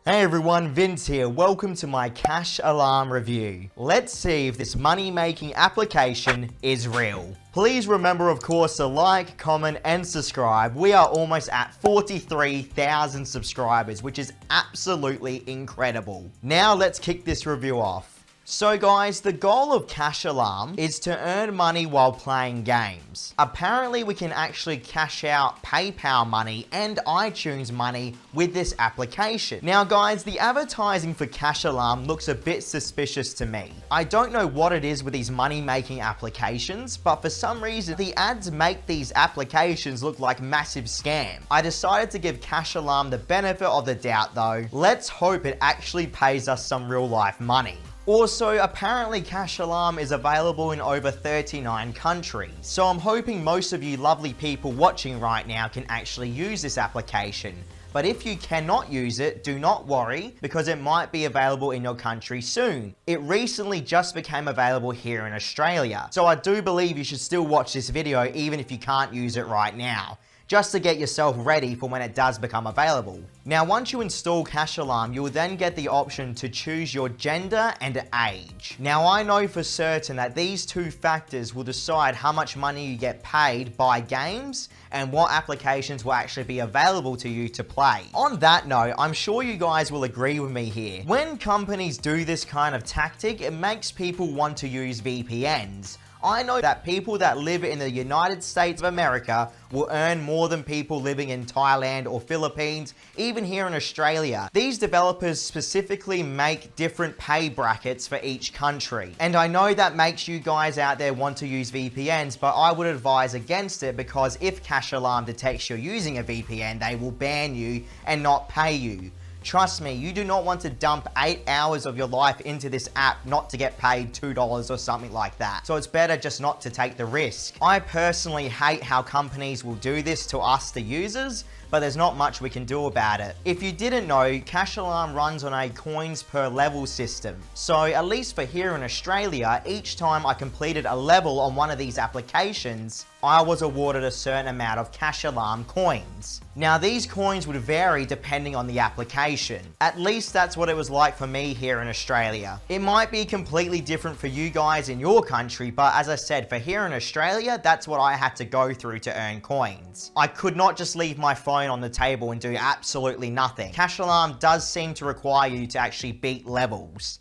Hey everyone, Vince here. Welcome to my cash alarm review. Let's see if this money-making application is real. Please remember, of course, to like, comment, and subscribe. We are almost at 43,000 subscribers, which is absolutely incredible. Now let's kick this review off. So guys, the goal of Cash Alarm is to earn money while playing games. Apparently we can actually cash out PayPal money and iTunes money with this application. Now guys, the advertising for Cash Alarm looks a bit suspicious to me. I don't know what it is with these money-making applications, but for some reason the ads make these applications look like massive scam. I decided to give Cash Alarm the benefit of the doubt though. Let's hope it actually pays us some real life money. Also, apparently Cash Alarm is available in over 39 countries. So I'm hoping most of you lovely people watching right now can actually use this application. But if you cannot use it, do not worry, because it might be available in your country soon. It recently just became available here in Australia. So I do believe you should still watch this video even if you can't use it right now, just to get yourself ready for when it does become available. Now, once you install Cash Alarm, you will then get the option to choose your gender and age. Now, I know for certain that these two factors will decide how much money you get paid by games and what applications will actually be available to you to play. On that note, I'm sure you guys will agree with me here. When companies do this kind of tactic, it makes people want to use VPNs. I know that people that live in the United States of America will earn more than people living in Thailand or Philippines, even here in Australia. These developers specifically make different pay brackets for each country. And I know that makes you guys out there want to use VPNs, but I would advise against it, because if Cash Alarm detects you're using a VPN, they will ban you and not pay you. Trust me, you do not want to dump 8 hours of your life into this app not to get paid $2 or something like that. So it's better just not to take the risk. I personally hate how companies will do this to us, the users, but there's not much we can do about it. If you didn't know, Cash Alarm runs on a coins per level system. So at least for here in Australia, each time I completed a level on one of these applications, I was awarded a certain amount of Cash Alarm coins. Now these coins would vary depending on the application. At least that's what it was like for me here in Australia. It might be completely different for you guys in your country, but as I said, for here in Australia, that's what I had to go through to earn coins. I could not just leave my phone on the table and do absolutely nothing. Cash Alarm does seem to require you to actually beat levels.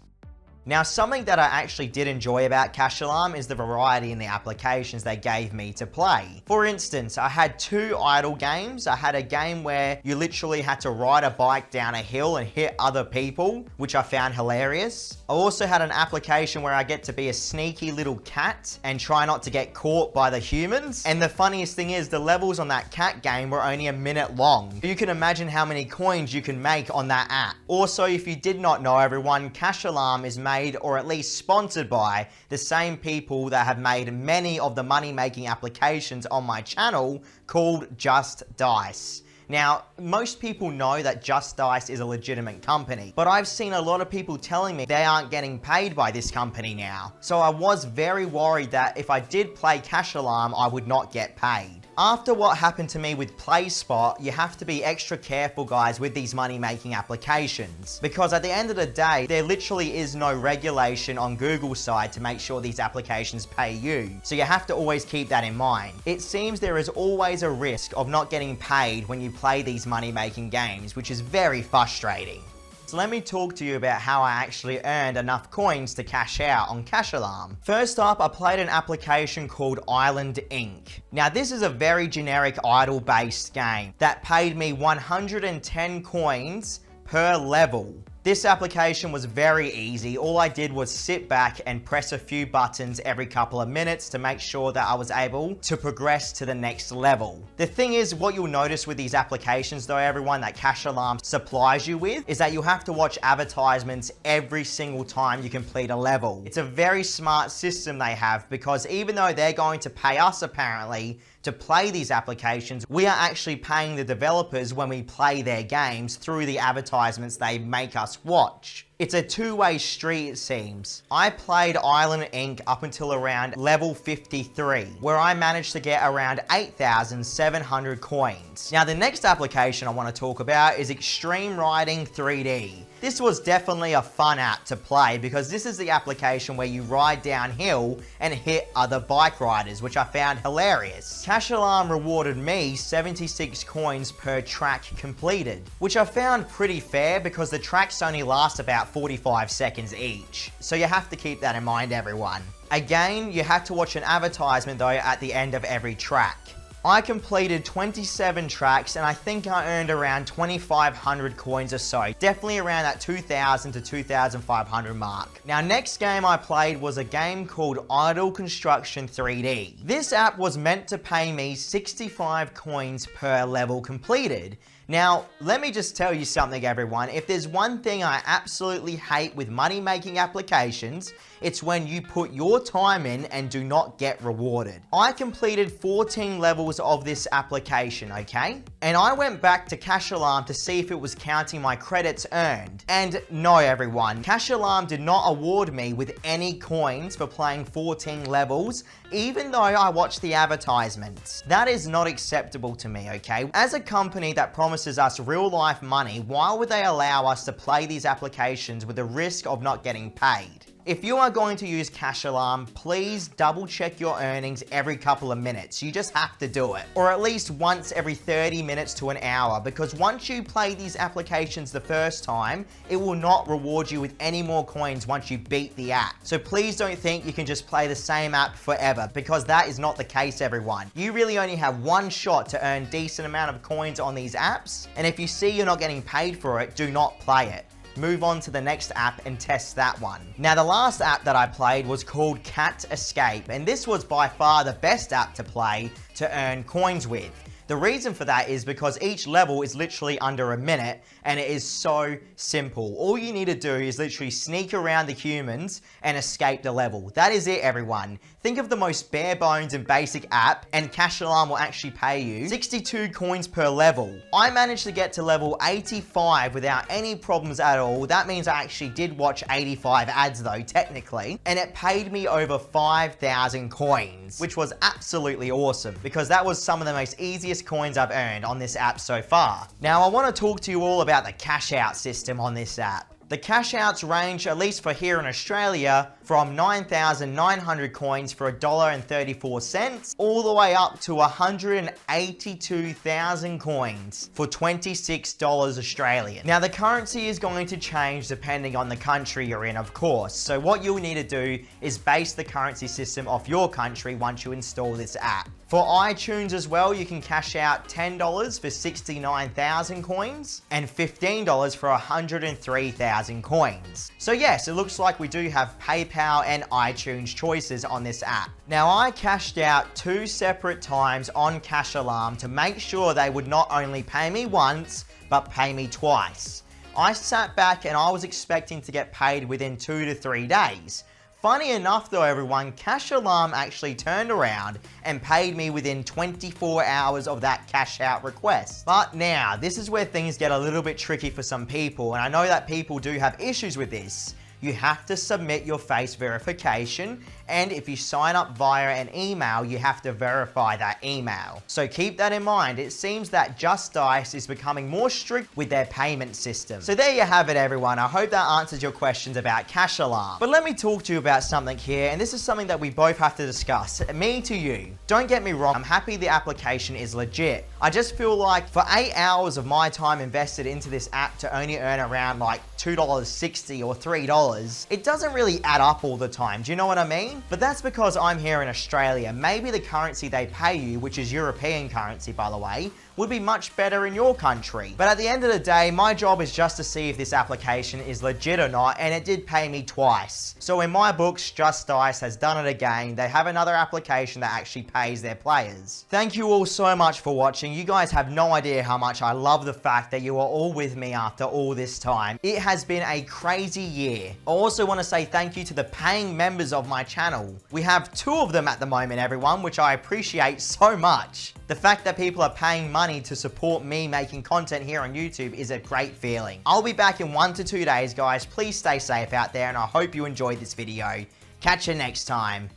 Now, something that I actually did enjoy about Cash Alarm is the variety in the applications they gave me to play. For instance, I had 2 idle games. I had a game where you literally had to ride a bike down a hill and hit other people, which I found hilarious. I also had an application where I get to be a sneaky little cat and try not to get caught by the humans. And the funniest thing is, the levels on that cat game were only a minute long. You can imagine how many coins you can make on that app. Also, if you did not know, everyone, Cash Alarm is made, or at least sponsored by, the same people that have made many of the money-making applications on my channel, called Just Dice. Now, most people know that Just Dice is a legitimate company, but I've seen a lot of people telling me they aren't getting paid by this company now. So I was very worried that if I did play Cash Alarm, I would not get paid. After what happened to me with PlaySpot, you have to be extra careful, guys, with these money-making applications. Because at the end of the day, there literally is no regulation on Google's side to make sure these applications pay you. So you have to always keep that in mind. It seems there is always a risk of not getting paid when you play these money-making games, which is very frustrating. So let me talk to you about how I actually earned enough coins to cash out on Cash Alarm. First up, I played an application called Island Inc. Now this is a very generic idle-based game that paid me 110 coins per level. This application was very easy. All I did was sit back and press a few buttons every couple of minutes to make sure that I was able to progress to the next level. The thing is, what you'll notice with these applications though, everyone, that Cash Alarm supplies you with, is that you have to watch advertisements every single time you complete a level. It's a very smart system they have, because even though they're going to pay us apparently to play these applications, we are actually paying the developers when we play their games through the advertisements they make us Just watch. It's a two-way street, it seems. I played Island Inc. up until around level 53, where I managed to get around 8,700 coins. Now, the next application I want to talk about is Extreme Riding 3D. This was definitely a fun app to play because this is the application where you ride downhill and hit other bike riders, which I found hilarious. Cash Alarm rewarded me 76 coins per track completed, which I found pretty fair because the tracks only last about 45 seconds each. So you have to keep that in mind, everyone. Again, you have to watch an advertisement though at the end of every track. I completed 27 tracks and I think I earned around 2,500 coins or so. Definitely around that 2,000 to 2,500 mark. Now, next game I played was a game called Idle Construction 3D. This app was meant to pay me 65 coins per level completed. Now, let me just tell you something, everyone. If there's one thing I absolutely hate with money-making applications, it's when you put your time in and do not get rewarded. I completed 14 levels of this application, okay? And I went back to Cash Alarm to see if it was counting my credits earned. And no, everyone, Cash Alarm did not award me with any coins for playing 14 levels, even though I watched the advertisements. That is not acceptable to me, okay? As a company that promises us real life money, why would they allow us to play these applications with the risk of not getting paid? If you are going to use Cash Alarm, please double check your earnings every couple of minutes. You just have to do it. Or at least once every 30 minutes to an hour, because once you play these applications the first time, it will not reward you with any more coins once you beat the app. So please don't think you can just play the same app forever, because that is not the case, everyone. You really only have one shot to earn decent amount of coins on these apps, and if you see you're not getting paid for it, do not play it. Move on to the next app and test that one. Now, the last app that I played was called Cat Escape, and this was by far the best app to play to earn coins with. The reason for that is because each level is literally under a minute and it is so simple. All you need to do is literally sneak around the humans and escape the level. That is it, everyone. Think of the most bare bones and basic app and Cash Alarm will actually pay you 62 coins per level. I managed to get to level 85 without any problems at all. That means I actually did watch 85 ads though, technically, and it paid me over 5,000 coins, which was absolutely awesome because that was some of the most easiest coins I've earned on this app so far. Now, I want to talk to you all about the cash out system on this app. The cash outs range, at least for here in Australia, from 9,900 coins for $1.34 all the way up to 182,000 coins for $26 Australian. Now, the currency is going to change depending on the country you're in, of course. So what you'll need to do is base the currency system off your country once you install this app. For iTunes as well, you can cash out $10 for 69,000 coins and $15 for 103,000 coins. So yes, it looks like we do have PayPal and iTunes choices on this app. Now, I cashed out 2 separate times on Cash Alarm to make sure they would not only pay me once, but pay me twice. I sat back and I was expecting to get paid within 2 to 3 days. Funny enough though, everyone, Cash Alarm actually turned around and paid me within 24 hours of that cash out request. But now, this is where things get a little bit tricky for some people, and I know that people do have issues with this. You have to submit your face verification, and if you sign up via an email, you have to verify that email. So keep that in mind. It seems that Just Dice is becoming more strict with their payment system. So there you have it, everyone. I hope that answers your questions about Cash Alarm. But let me talk to you about something here, and this is something that we both have to discuss, me to you. Don't get me wrong, I'm happy the application is legit. I just feel like for 8 hours of my time invested into this app to only earn around like $2.60 or $3, it doesn't really add up all the time. Do you know what I mean? But that's because I'm here in Australia. Maybe the currency they pay you, which is European currency by the way, would be much better in your country. But at the end of the day, my job is just to see if this application is legit or not, and it did pay me twice. So in my books, Just Dice has done it again. They have another application that actually pays their players. Thank you all so much for watching. You guys have no idea how much I love the fact that you are all with me after all this time. It has been a crazy year. I also want to say thank you to the paying members of my channel. We have 2 of them at the moment, everyone, which I appreciate so much. The fact that people are paying money to support me making content here on YouTube is a great feeling. I'll be back in 1 to 2 days, guys. Please stay safe out there, and I hope you enjoyed this video. Catch you next time.